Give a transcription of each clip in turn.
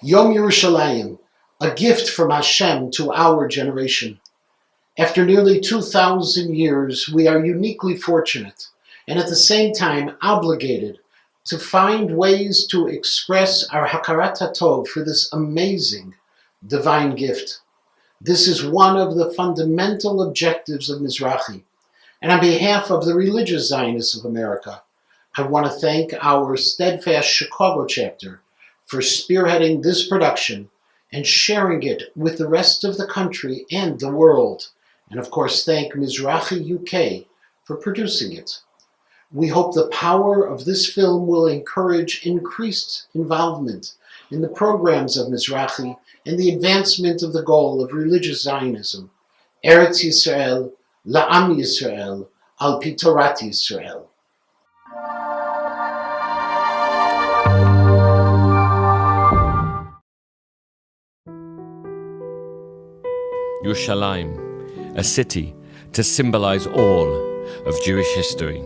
Yom Yerushalayim, a gift from Hashem to our generation. After nearly 2,000 years, we are uniquely fortunate and at the same time obligated to find ways to express our Hakarat HaTov for this amazing divine gift. This is one of the fundamental objectives of Mizrachi. And on behalf of the Religious Zionists of America, I want to thank our steadfast Chicago chapter for spearheading this production and sharing it with the rest of the country and the world. And of course, thank Mizrachi UK for producing it. We hope the power of this film will encourage increased involvement in the programs of Mizrachi and the advancement of the goal of religious Zionism, Eretz Yisrael, La'am Yisrael, Al Pi Torat Yisrael. Yerushalayim, a city to symbolize all of Jewish history.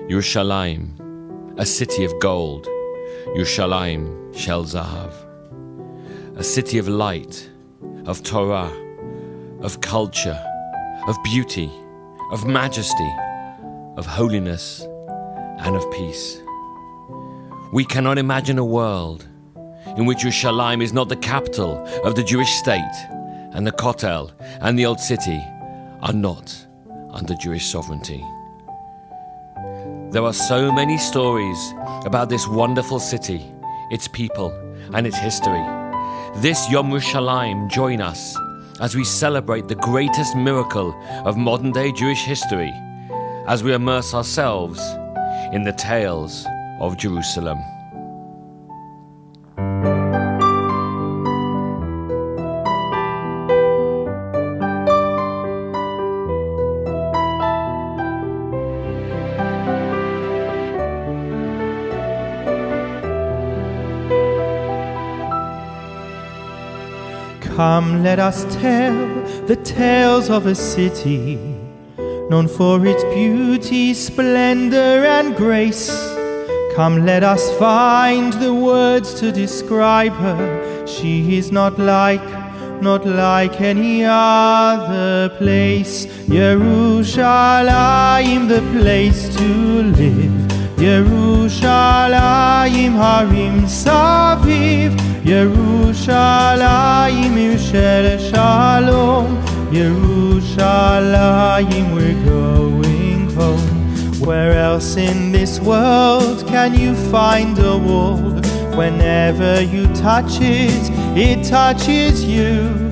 Yerushalayim, a city of gold. Yerushalayim Shel Zahav, a city of light, of Torah, of culture, of beauty, of majesty, of holiness, and of peace. We cannot imagine a world in which Yerushalayim is not the capital of the Jewish state, and the Kotel and the Old City are not under Jewish sovereignty. There are so many stories about this wonderful city, its people, and its history. This Yom Yerushalayim, join us as we celebrate the greatest miracle of modern-day Jewish history, as we immerse ourselves in the tales of Jerusalem. Come, let us tell the tales of a city known for its beauty, splendor, and grace. Come, let us find the words to describe her. She is not like any other place. Yerushalayim, the place to live. Yerushalayim, Harim Saviv. Yerushalayim, Shel Shalom. Yerushalayim, we're going home. Where else in this world can you find a wall? Whenever you touch it, it touches you.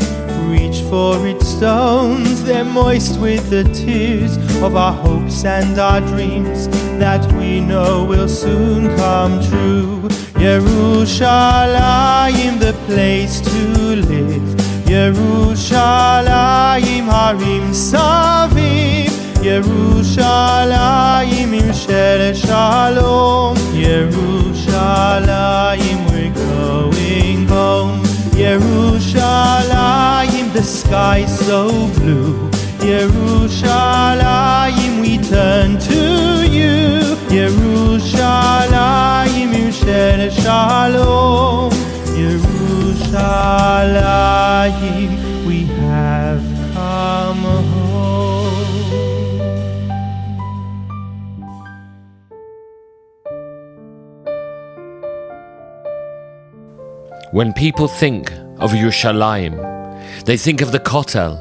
Reach for its stones, they're moist with the tears of our hopes and our dreams that we know will soon come true. Yerushalayim, the place to live. Yerushalayim, Harim Saviv. Yerushalayim, Shel Shalom. Yerushalayim, we're going home. Yerushalayim, the sky so blue. Yerushalayim, we turn to you. Yerushalayim, Shel Shalom. Yerushalayim, we have come home. When people think of Yerushalayim, they think of the Kotel,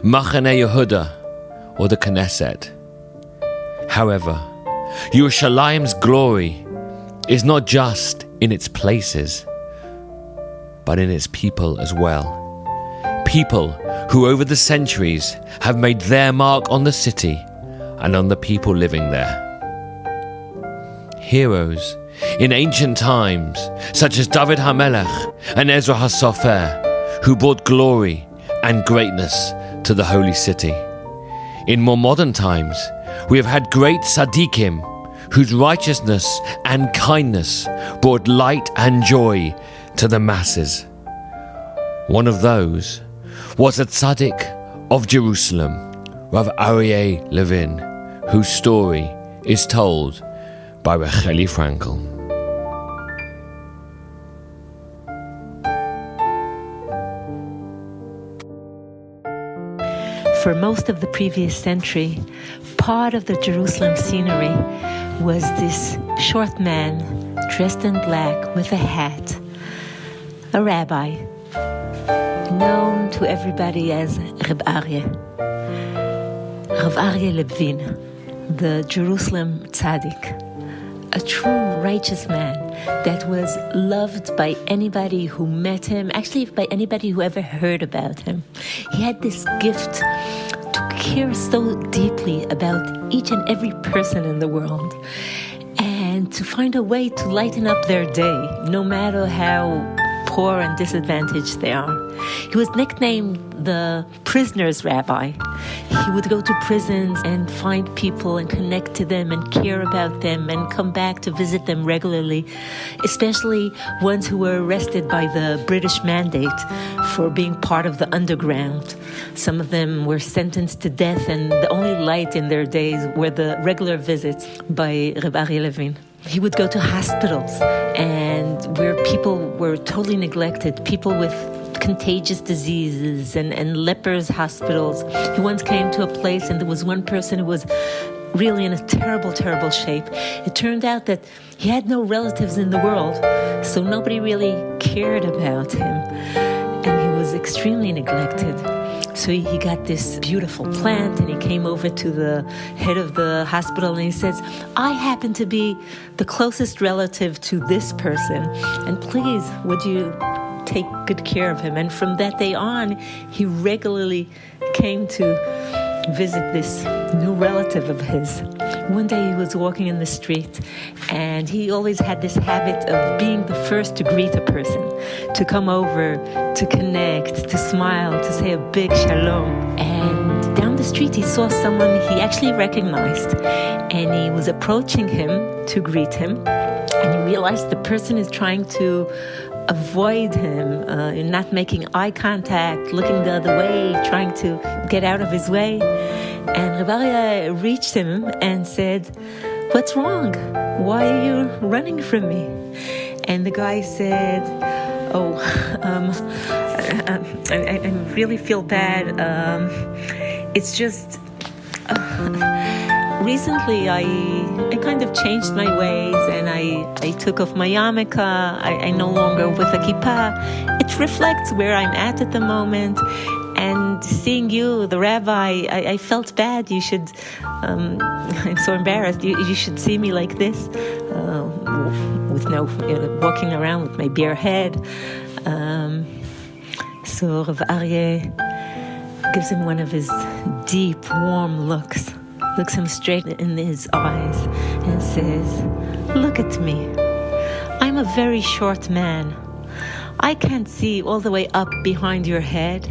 Machane Yehuda, or the Knesset. However, Yerushalayim's glory is not just in its places, but in its people as well. People who over the centuries have made their mark on the city and on the people living there. Heroes in ancient times, such as David HaMelech and Ezra HaSofer, who brought glory and greatness to the holy city. In more modern times, we have had great tzaddikim, whose righteousness and kindness brought light and joy to the masses. One of those was a tzaddik of Jerusalem, Rav Aryeh Levin, whose story is told by Racheli Frankel. For most of the previous century, part of the Jerusalem scenery was this short man dressed in black with a hat, a rabbi, known to everybody as Reb Aryeh. Rav Aryeh Levin, the Jerusalem tzaddik, a true righteous man that was loved by anybody who met him, actually by anybody who ever heard about him. He had this gift to care so deeply about each and every person in the world and to find a way to lighten up their day, no matter how poor and disadvantaged they are. He was nicknamed the prisoner's rabbi. He would go to prisons and find people and connect to them and care about them and come back to visit them regularly, especially ones who were arrested by the British mandate for being part of the underground. Some of them were sentenced to death, and the only light in their days were the regular visits by Reb Aryeh Levin. He would go to hospitals and where people were totally neglected, people with contagious diseases and lepers hospitals. He once came to a place and there was one person who was really in a terrible, terrible shape. It turned out that he had no relatives in the world, so nobody really cared about him. And he was extremely neglected. So he got this beautiful plant and he came over to the head of the hospital and he says, I happen to be the closest relative to this person, and please, would you take good care of him? And from that day on, he regularly came to visit this new relative of his. One day he was walking in the street and he always had this habit of being the first to greet a person, to come over, to connect, to smile, to say a big shalom. And down the street he saw someone he actually recognized, and he was approaching him to greet him, and he realized the person is trying to avoid him, not making eye contact, looking the other way, trying to get out of his way. And Reb Aryeh reached him and said, what's wrong? Why are you running from me? And the guy said, I really feel bad. It's just... recently, I kind of changed my ways, and I took off my yarmulke. I no longer with a kippah. It reflects where I'm at the moment. And seeing you, the rabbi, I felt bad. You should, I'm so embarrassed. You should see me like this, with no, walking around with my bare head. So Rav Aryeh gives him one of his deep, warm looks him straight in his eyes and says, look at me. I'm a very short man. I can't see all the way up behind your head.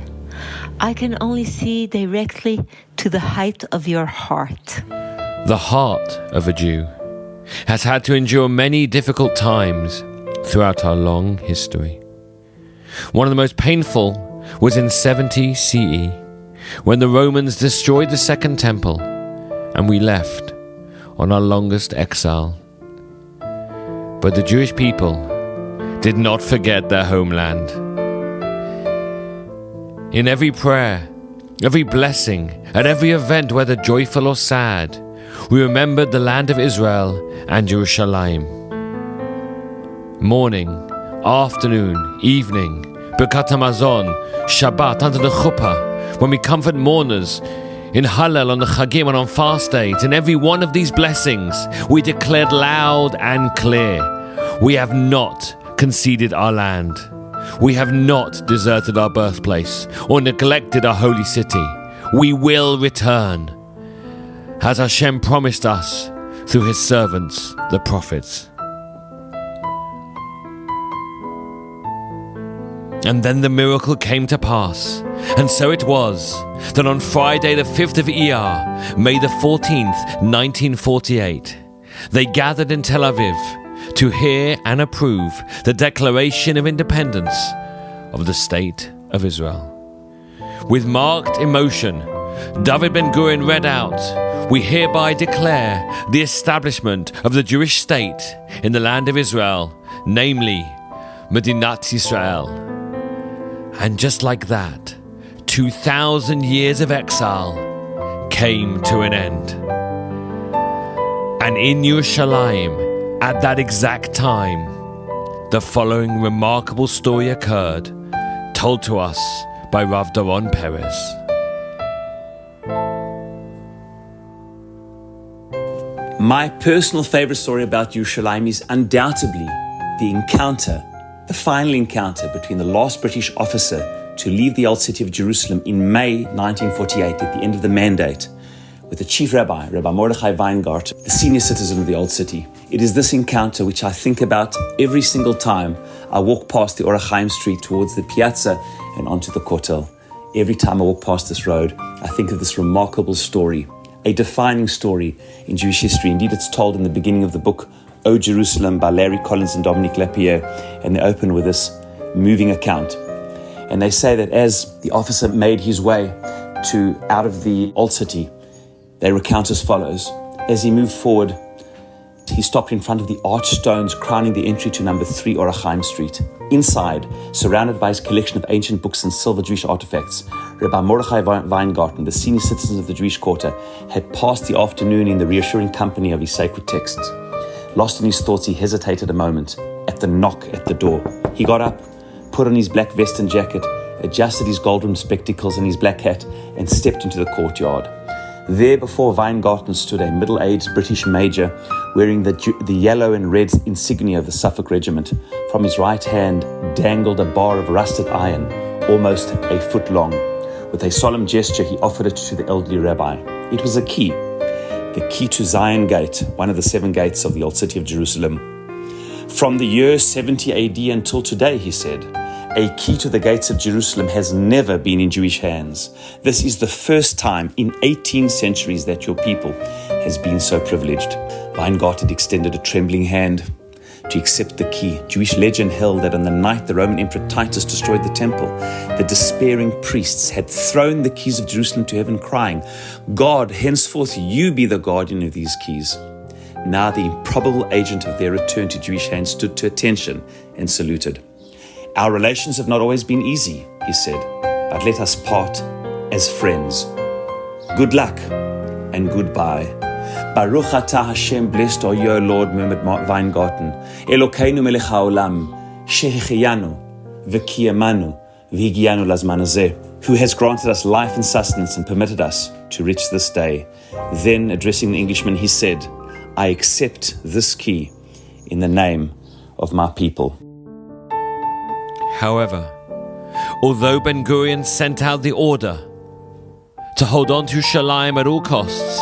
I can only see directly to the height of your heart. The heart of a Jew has had to endure many difficult times throughout our long history. One of the most painful was in 70 CE, when the Romans destroyed the Second Temple and we left on our longest exile. But the Jewish people did not forget their homeland. In every prayer, every blessing, at every event, whether joyful or sad, we remembered the land of Israel and Jerusalem. Morning, afternoon, evening, Birkat HaMazon, Shabbat, under the chuppah, when we comfort mourners, in Hallel on the Chagim and on fast days. In every one of these blessings, we declared loud and clear, we have not conceded our land. We have not deserted our birthplace or neglected our holy city. We will return, as Hashem promised us through his servants, the prophets. And then the miracle came to pass. And so it was that on Friday the 5th of Iyar, May the 14th, 1948, they gathered in Tel Aviv to hear and approve the Declaration of Independence of the State of Israel. With marked emotion, David Ben-Gurion read out, "We hereby declare the establishment of the Jewish state in the land of Israel, namely, Medinat Yisrael." And just like that, 2,000 years of exile came to an end. And in Yerushalayim, at that exact time, the following remarkable story occurred, told to us by Rav Doron Perez. My personal favorite story about Yerushalayim is undoubtedly the encounter, the final encounter between the last British officer to leave the old city of Jerusalem in May 1948 at the end of the mandate with the chief rabbi, Rabbi Mordechai Weingarten, the senior citizen of the old city. It is this encounter which I think about every single time I walk past the Or HaChaim Street towards the piazza and onto the Kotel. Every time I walk past this road, I think of this remarkable story, a defining story in Jewish history. Indeed, it's told in the beginning of the book, O Jerusalem, by Larry Collins and Dominique Lapierre, and they open with this moving account. And they say that as the officer made his way out of the old city, they recount as follows. As he moved forward, he stopped in front of the arched stones crowning the entry to number 3 Or HaChaim Street. Inside, surrounded by his collection of ancient books and silver Jewish artifacts, Rabbi Mordechai Weingarten, the senior citizen of the Jewish quarter, had passed the afternoon in the reassuring company of his sacred texts. Lost in his thoughts, he hesitated a moment at the knock at the door. He got up, put on his black vest and jacket, adjusted his gold-rimmed spectacles and his black hat, and stepped into the courtyard. There before Weingarten stood a middle-aged British major wearing the yellow and red insignia of the Suffolk Regiment. From his right hand dangled a bar of rusted iron, almost a foot long. With a solemn gesture, he offered it to the elderly rabbi. It was a key, the key to Zion Gate, one of the 7 gates of the old city of Jerusalem. From the year 70 AD until today, he said, a key to the gates of Jerusalem has never been in Jewish hands. This is the first time in 18 centuries that your people has been so privileged. Weingarten extended a trembling hand to accept the key. Jewish legend held that on the night the Roman Emperor Titus destroyed the temple, the despairing priests had thrown the keys of Jerusalem to heaven, crying, God, henceforth you be the guardian of these keys. Now the improbable agent of their return to Jewish hands stood to attention and saluted. Our relations have not always been easy, he said, but let us part as friends. Good luck and goodbye. Baruch atah Hashem, blessed are you, Lord, murmured Weingarten. Elokeinu melech haolam, shehecheyanu, v'kiyamanu, v'higianu lazman hazeh, who has granted us life and sustenance and permitted us to reach this day. Then, addressing the Englishman, he said, I accept this key in the name of my people. However, although Ben-Gurion sent out the order to hold on to Yerushalayim at all costs,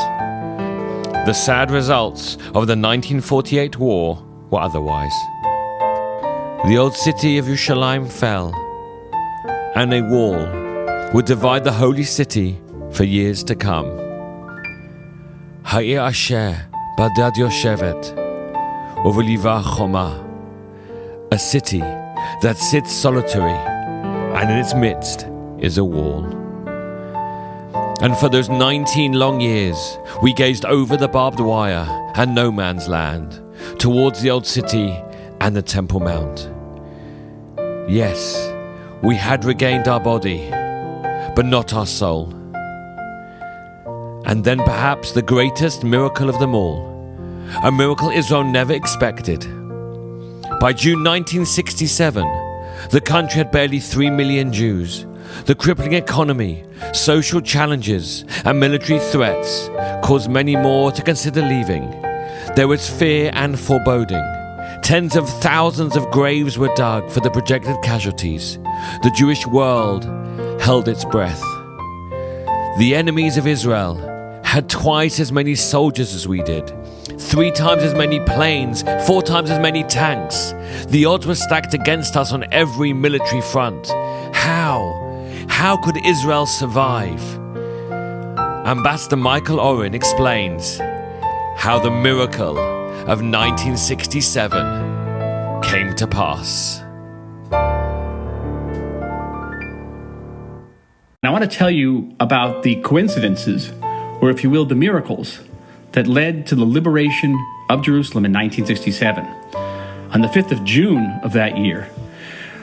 the sad results of the 1948 war were otherwise. The old city of Yerushalayim fell, and a wall would divide the holy city for years to come. Ha'ir asher badad yoshevet uveliva choma, a city that sits solitary, and in its midst is a wall. And for those 19 long years, we gazed over the barbed wire and no man's land, towards the old city and the Temple Mount. Yes, we had regained our body, but not our soul. And then perhaps the greatest miracle of them all, a miracle Israel never expected. By June 1967, the country had barely 3 million Jews. The crippling economy, social challenges, and military threats caused many more to consider leaving. There was fear and foreboding. Tens of thousands of graves were dug for the projected casualties. The Jewish world held its breath. The enemies of Israel had twice as many soldiers as we did, 3 times as many planes, 4 times as many tanks. The odds were stacked against us on every military front. How could Israel survive? Ambassador Michael Oren explains how the miracle of 1967 came to pass. I want to tell you about the coincidences, or if you will, the miracles, that led to the liberation of Jerusalem in 1967. On the 5th of June of that year,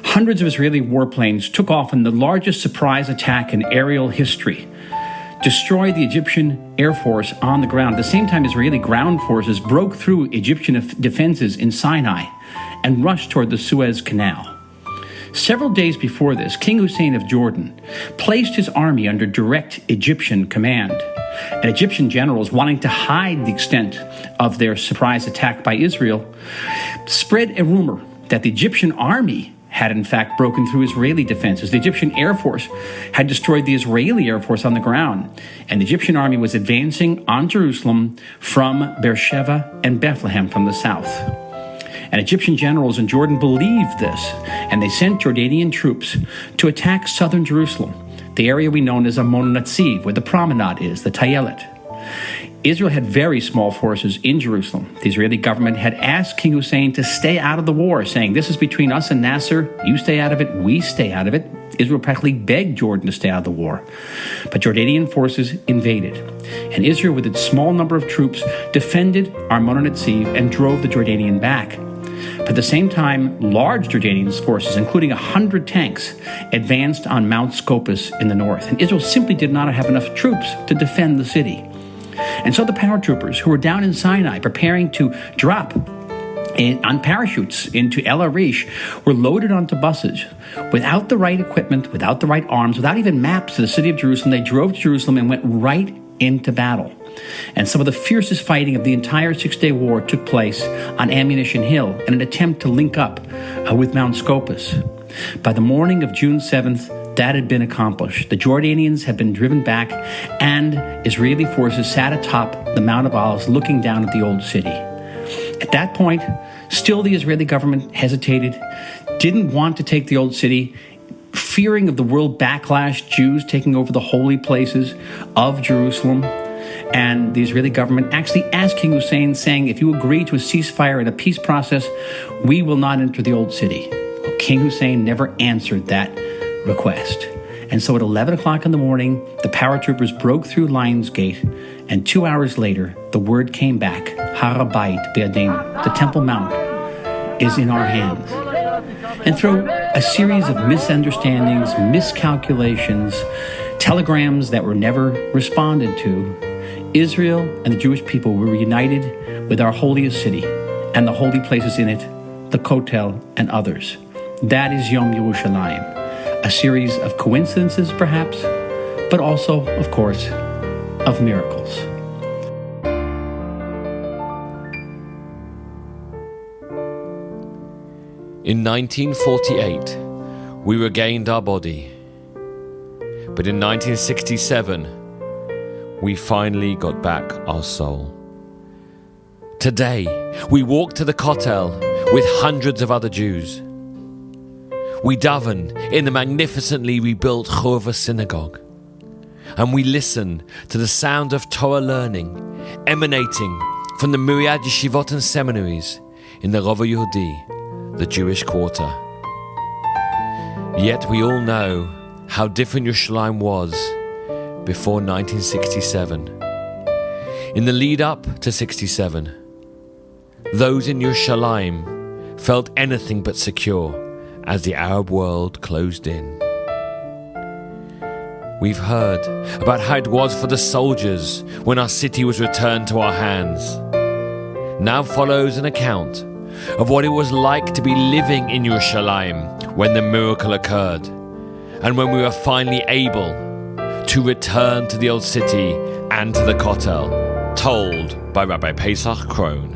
hundreds of Israeli warplanes took off in the largest surprise attack in aerial history, destroyed the Egyptian Air Force on the ground. At the same time, Israeli ground forces broke through Egyptian defenses in Sinai and rushed toward the Suez Canal. Several days before this, King Hussein of Jordan placed his army under direct Egyptian command. And Egyptian generals, wanting to hide the extent of their surprise attack by Israel, spread a rumor that the Egyptian army had in fact broken through Israeli defenses. The Egyptian Air Force had destroyed the Israeli Air Force on the ground, and the Egyptian army was advancing on Jerusalem from Beersheba and Bethlehem from the south. And Egyptian generals in Jordan believed this, and they sent Jordanian troops to attack southern Jerusalem, the area we know as Amon Natziv, where the promenade is, the Tayelet. Israel had very small forces in Jerusalem. The Israeli government had asked King Hussein to stay out of the war, saying, "This is between us and Nasser. You stay out of it, we stay out of it." Israel practically begged Jordan to stay out of the war. But Jordanian forces invaded, and Israel, with its small number of troops, defended Armon Natziv and drove the Jordanian back. But at the same time, large Jordanian forces, including 100 tanks, advanced on Mount Scopus in the north. And Israel simply did not have enough troops to defend the city. And so the paratroopers who were down in Sinai preparing to drop on parachutes into El Arish were loaded onto buses without the right equipment, without the right arms, without even maps to the city of Jerusalem. They drove to Jerusalem and went right into battle. And some of the fiercest fighting of the entire Six-Day War took place on Ammunition Hill in an attempt to link up with Mount Scopus. By the morning of June 7th, that had been accomplished. The Jordanians had been driven back, and Israeli forces sat atop the Mount of Olives looking down at the old city. At that point, still the Israeli government hesitated, didn't want to take the old city, fearing of the world backlash, Jews taking over the holy places of Jerusalem. And the Israeli government actually asked King Hussein, saying, "If you agree to a ceasefire and a peace process, we will not enter the old city." Well, King Hussein never answered that request. And so at 11 o'clock in the morning, the paratroopers broke through Lions Gate, and 2 hours later, the word came back, Har HaBayit Be'adenu, the Temple Mount is in our hands. And through a series of misunderstandings, miscalculations, telegrams that were never responded to, Israel and the Jewish people were reunited with our holiest city and the holy places in it, the Kotel and others. That is Yom Yerushalayim, a series of coincidences perhaps, but also, of course, of miracles. In 1948, we regained our body. But in 1967, we finally got back our soul. Today, we walk to the Kotel with hundreds of other Jews. We daven in the magnificently rebuilt Churva synagogue, and we listen to the sound of Torah learning emanating from the myriad yeshivot and seminaries in the Rova Yehudi, the Jewish quarter. Yet we all know how different Yerushalayim was before 1967. In the lead up to 67, those in Yerushalayim felt anything but secure as the Arab world closed in. We've heard about how it was for the soldiers when our city was returned to our hands. Now follows an account of what it was like to be living in Yerushalayim when the miracle occurred, and when we were finally able to return to the old city and to the Kotel, told by Rabbi Pesach Krohn.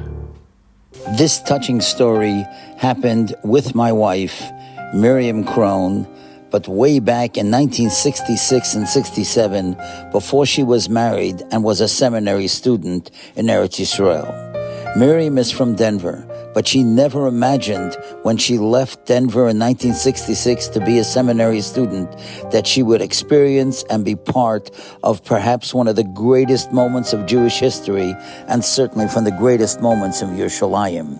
This touching story happened with my wife, Miriam Krohn, but way back in 1966 and 67, before she was married and was a seminary student in Eretz Yisrael. Miriam is from Denver, but she never imagined when she left Denver in 1966 to be a seminary student that she would experience and be part of perhaps one of the greatest moments of Jewish history, and certainly from the greatest moments of Yerushalayim.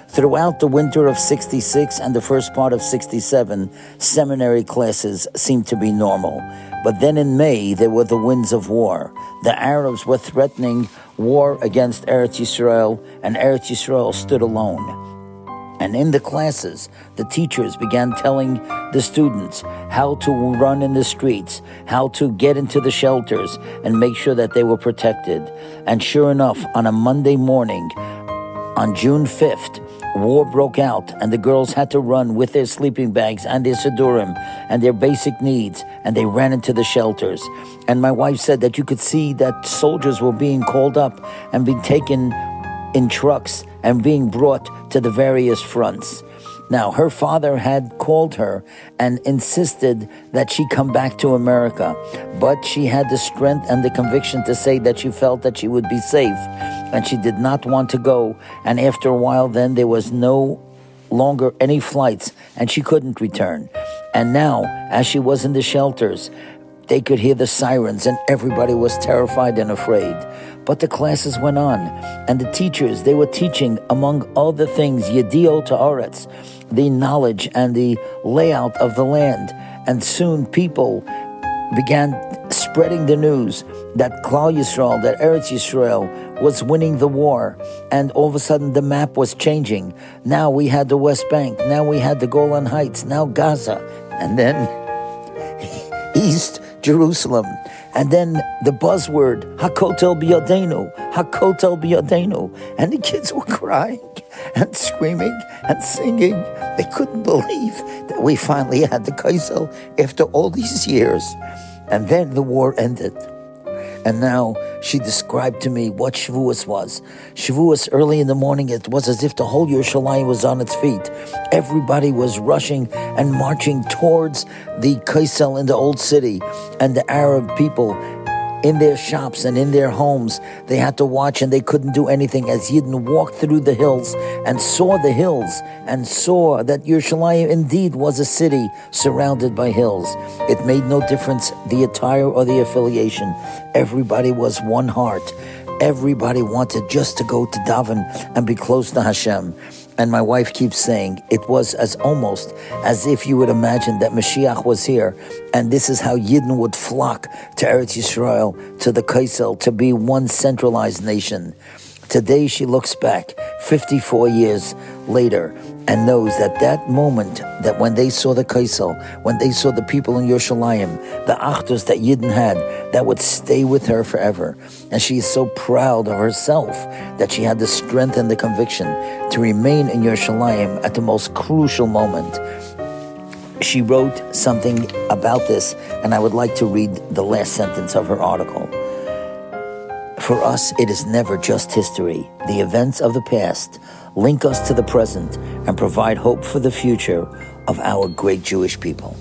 Throughout the winter of 66 and the first part of 67, seminary classes seemed to be normal. But then in May, there were the winds of war. The Arabs were threatening war against Eretz Yisrael, and Eretz Yisrael stood alone. And in the classes, the teachers began telling the students how to run in the streets, how to get into the shelters and make sure that they were protected. And sure enough, on a Monday morning, on June 5th, war broke out, and the girls had to run with their sleeping bags and their sidurim and their basic needs, and they ran into the shelters. And my wife said that you could see that soldiers were being called up and being taken in trucks and being brought to the various fronts. Now, her father had called her and insisted that she come back to America, but she had the strength and the conviction to say that she felt that she would be safe, and she did not want to go. And after a while, then there was no longer any flights, and she couldn't return. And now, as she was in the shelters, they could hear the sirens, and everybody was terrified and afraid. But the classes went on, and the teachers, they were teaching, among other things, Yediot Haaretz, the knowledge and the layout of the land. And soon people began spreading the news that Klal Yisrael, that Eretz Yisrael, was winning the war. And all of a sudden the map was changing. Now we had the West Bank, now we had the Golan Heights, now Gaza, and then East Jerusalem. And then the buzzword, HaKotel B'Yadenu, HaKotel B'Yadenu. And the kids were crying and screaming and singing. They couldn't believe that we finally had the Kaisel after all these years. And then the war ended. And now she described to me what Shavuos was. Shavuos, early in the morning, it was as if the whole Yerushalayim was on its feet. Everybody was rushing and marching towards the Kaisel in the old city. And the Arab people, in their shops and in their homes, they had to watch, and they couldn't do anything as Yidden walked through the hills and saw the hills and saw that Yerushalayim indeed was a city surrounded by hills. It made no difference the attire or the affiliation. Everybody was one heart. Everybody wanted just to go to daven and be close to Hashem. And my wife keeps saying it was almost as if you would imagine that Mashiach was here, and this is how Yidden would flock to Eretz Yisrael, to the Kaisel, to be one centralized nation. Today she looks back 54 years later and knows that moment, that when they saw the Kaisel, when they saw the people in Yerushalayim, the achdus that Yidden had, that would stay with her forever. And she is so proud of herself that she had the strength and the conviction to remain in Yerushalayim at the most crucial moment. She wrote something about this, and I would like to read the last sentence of her article. For us, it is never just history. The events of the past link us to the present and provide hope for the future of our great Jewish people.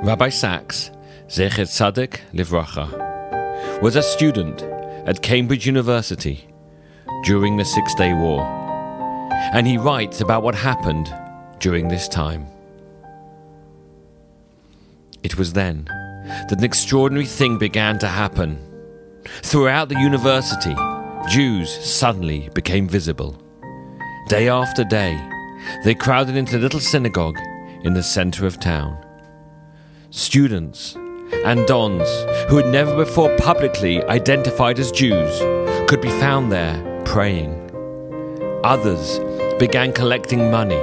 Rabbi Sachs, Zecher Tzaddik Livracha, was a student at Cambridge University during the Six-Day War, and he writes about what happened during this time. It was then that an extraordinary thing began to happen. Throughout the university, Jews suddenly became visible. Day after day, they crowded into the little synagogue in the center of town. Students and dons who had never before publicly identified as Jews could be found there praying. Others began collecting money.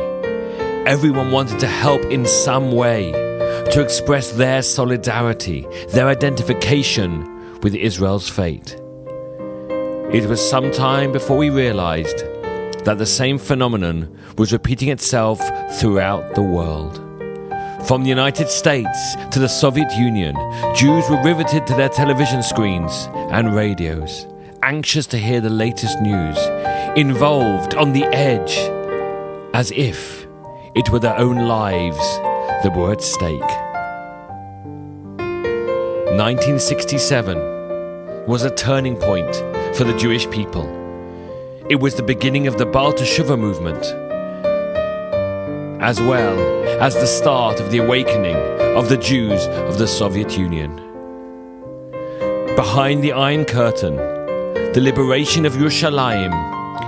Everyone wanted to help in some way, to express their solidarity, their identification with Israel's fate. It was some time before we realized that the same phenomenon was repeating itself throughout the world. From the United States to the Soviet Union, Jews were riveted to their television screens and radios, anxious to hear the latest news, involved on the edge, as if it were their own lives that were at stake. 1967 was a turning point for the Jewish people. It was the beginning of the Baal Teshuvah movement, as well as the start of the awakening of the Jews of the Soviet Union. Behind the Iron Curtain, the liberation of Yerushalayim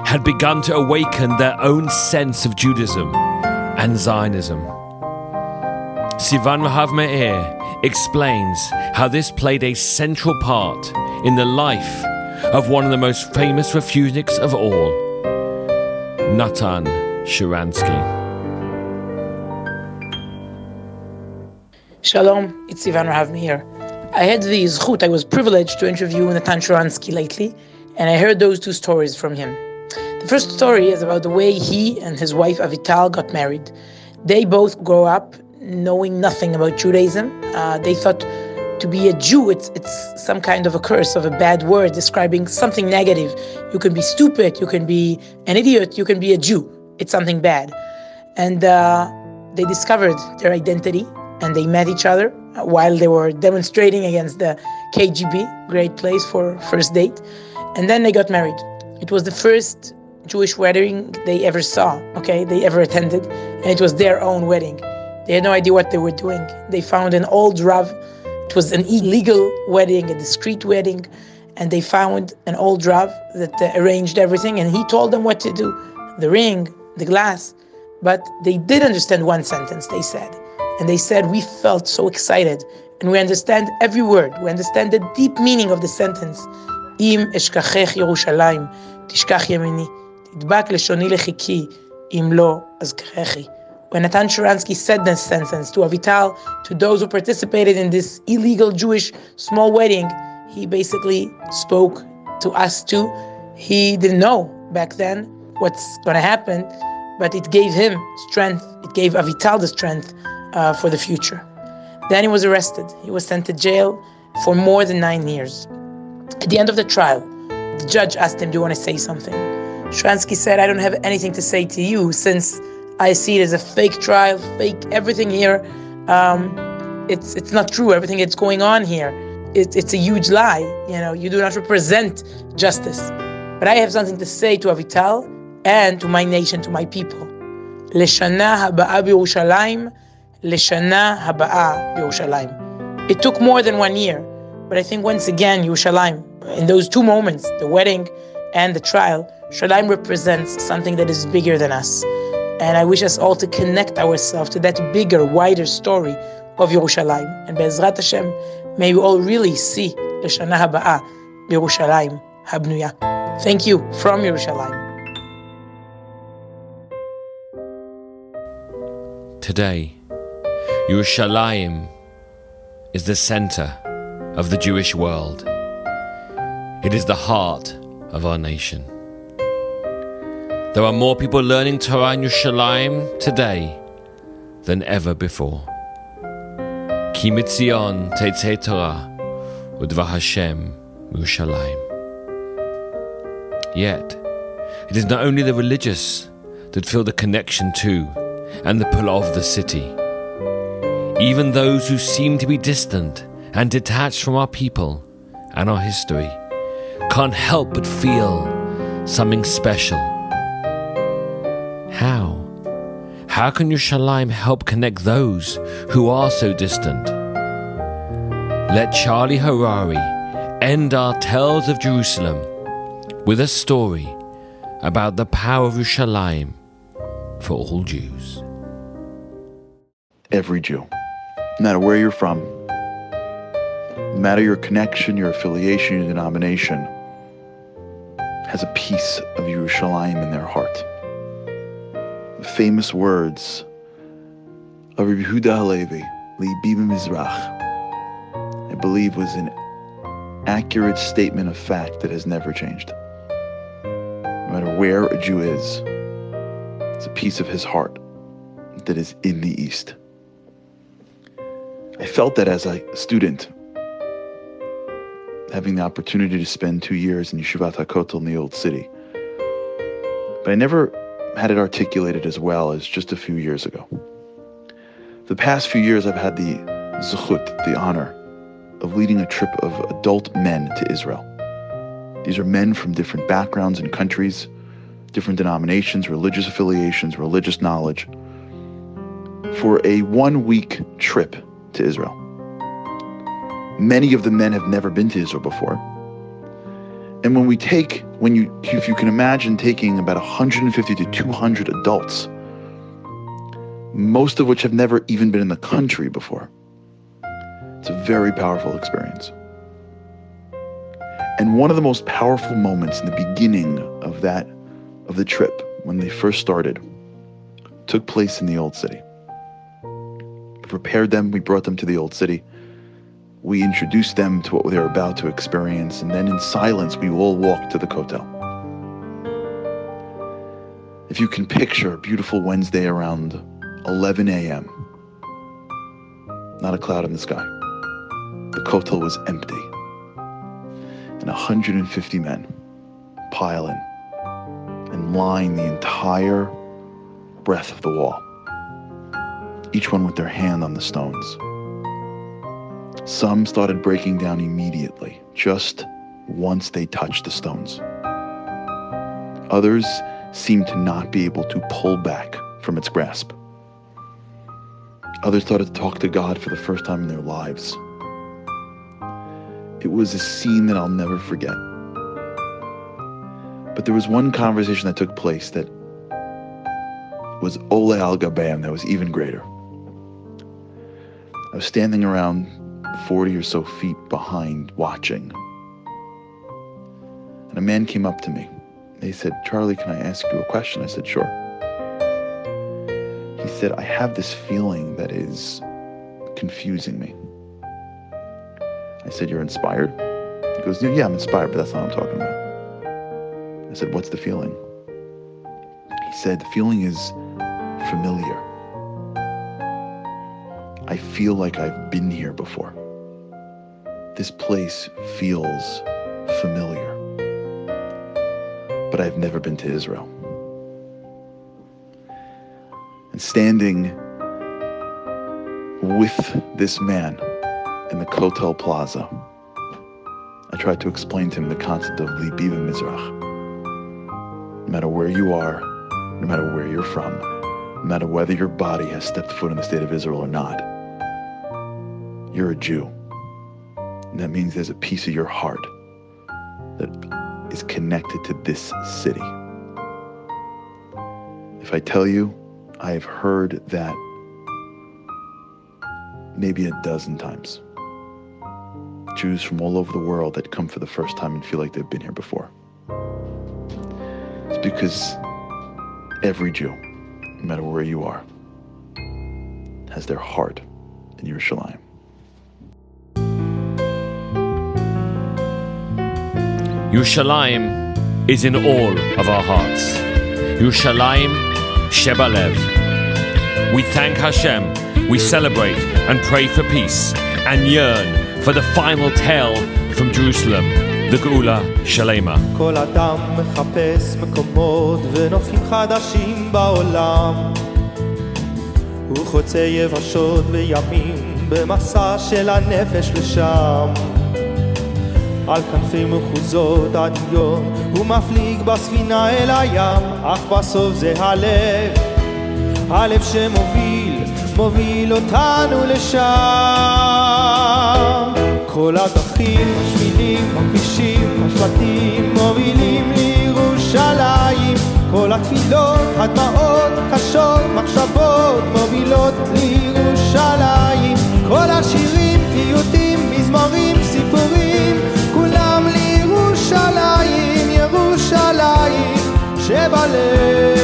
had begun to awaken their own sense of Judaism and Zionism. Sivan Mahav Meir explains how this played a central part in the life of one of the most famous refuseniks of all, Natan Sharansky. Shalom, it's Ivan Rahavmi here. I had the zchut, I was privileged to interview Natan Sharansky lately, and I heard those two stories from him. The first story is about the way he and his wife Avital got married. They both grow up knowing nothing about Judaism. They thought to be a Jew, it's some kind of a curse, of a bad word, describing something negative. You can be stupid, you can be an idiot, you can be a Jew. It's something bad. And they discovered their identity, and they met each other while they were demonstrating against the KGB, great place for first date. And then they got married. It was the first Jewish wedding they ever saw, they ever attended, and it was their own wedding. They had no idea what they were doing. They found an old Rav. It was an illegal wedding, a discreet wedding, and they found an old Rav that arranged everything, and he told them what to do, the ring, the glass. But they did understand one sentence, they said. And they said, we felt so excited, and we understand every word. We understand the deep meaning of the sentence. Im eshkachech Yerushalayim, tishkach yamini, tidbak leshoni lechiki, im lo azkarechi. When Natan Sharansky said this sentence to Avital, to those who participated in this illegal Jewish small wedding, he basically spoke to us too. He didn't know back then what's going to happen, but it gave him strength. It gave Avital the strength for the future. Then he was arrested. He was sent to jail for more than 9 years. At the end of the trial, the judge asked him, do you want to say something? Sharansky said, I don't have anything to say to you, since I see it as a fake trial, fake everything here. It's not true, everything that's going on here. It's a huge lie. You do not represent justice. But I have something to say to Avital and to my nation, to my people. Leshana haba'a b'Yerushalayim, Leshana haba'a b'Yerushalayim. It took more than 1 year, but I think once again, Yerushalayim, in those two moments, the wedding and the trial, Yerushalayim represents something that is bigger than us. And I wish us all to connect ourselves to that bigger, wider story of Yerushalayim. And Be'ezrat Hashem, may we all really see Leshana haba'a b'Yerushalayim habnuya. Thank you from Yerushalayim. Today, Yerushalayim is the center of the Jewish world. It is the heart of our nation. There are more people learning Torah in Yerushalayim today than ever before. Ki mitzion tetzei Torah udvar Hashem Yerushalayim. Yet, it is not only the religious that feel the connection to and the pull of the city. Even those who seem to be distant and detached from our people and our history can't help but feel something special. How? How can Yerushalayim help connect those who are so distant? Let Charlie Harari end our Tales of Jerusalem with a story about the power of Yerushalayim for all Jews. Every Jew, no matter where you're from, no matter your connection, your affiliation, your denomination, has a piece of Yerushalayim in their heart. The famous words of Rabbi Yehuda Halevi, Libi b'Mizrach, I believe was an accurate statement of fact that has never changed. No matter where a Jew is, it's a piece of his heart that is in the East. I felt that as a student, having the opportunity to spend 2 years in Yeshivat HaKotel in the Old City. But I never had it articulated as well as just a few years ago. The past few years, I've had the zechut, the honor, of leading a trip of adult men to Israel. These are men from different backgrounds and countries, different denominations, religious affiliations, religious knowledge, for a 1-week trip to Israel. Many of the men have never been to Israel before. And if you can imagine taking about 150 to 200 adults, most of which have never even been in the country before, it's a very powerful experience. And one of the most powerful moments in the beginning of the trip when they first started, took place in the Old City. We prepared them, we brought them to the Old City. We introduced them to what they were about to experience, and then in silence, we all walked to the Kotel. If you can picture a beautiful Wednesday around 11 a.m., not a cloud in the sky. The Kotel was empty. And 150 men pile in and line the entire breadth of the wall, each one with their hand on the stones. Some started breaking down immediately, just once they touched the stones. Others seemed to not be able to pull back from its grasp. Others started to talk to God for the first time in their lives. It was a scene that I'll never forget. But there was one conversation that took place that was Ole al Gabeim, that was even greater. I was standing around 40 or so feet behind, watching. And a man came up to me. He said, "Charlie, can I ask you a question?" I said, "Sure." He said, "I have this feeling that is confusing me." I said, "You're inspired?" He goes, "Yeah, I'm inspired, but that's not what I'm talking about." I said, "What's the feeling?" He said, "The feeling is familiar. I feel like I've been here before. This place feels familiar, but I've never been to Israel." And standing with this man in the Kotel Plaza, I tried to explain to him the concept of Libi Mizrach. No matter where you are, no matter where you're from, no matter whether your body has stepped foot in the state of Israel or not, you're a Jew. And that means there's a piece of your heart that is connected to this city. If I tell you, I have heard that maybe a dozen times. Jews from all over the world that come for the first time and feel like they've been here before. It's because every Jew, no matter where you are, has their heart in Yerushalayim. Yerushalayim is in all of our hearts. Yerushalayim Shebalev. We thank Hashem, we celebrate and pray for peace, and yearn for the final tale from Jerusalem, the Geula Shalema. כל אדם מחפש מקומות ונופים חדשים בעולם. הוא חוצה יבשות וימים במסע של הנפש לשם. על כנפי מחוזות הדמיון הוא מפליג בספינה אל הים, אך בסוף זה הלב, הלב שמוביל אותנו לשם. כל הדרכים, השבילים, הכבישים, השבטים מובילים לירושלים. כל התפילות, הדמעות, קשות, מחשבות מובילות לירושלים. כל השירים, פיוטים, מזמורים, סיפורים, כולם לירושלים, ירושלים שבלב.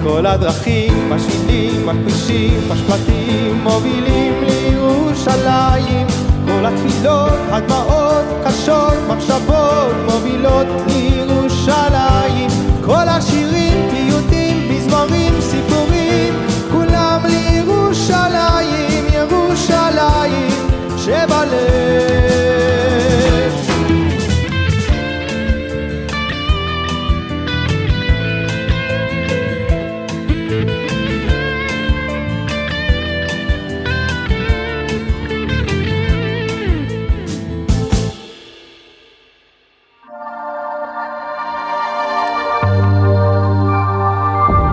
כל הדרכים, השבילים, הכבישים, השבטים מובילים לירושלים. כל התפילות, הדמעות, קשות, מחשבות מובילות לירושלים. כל השירים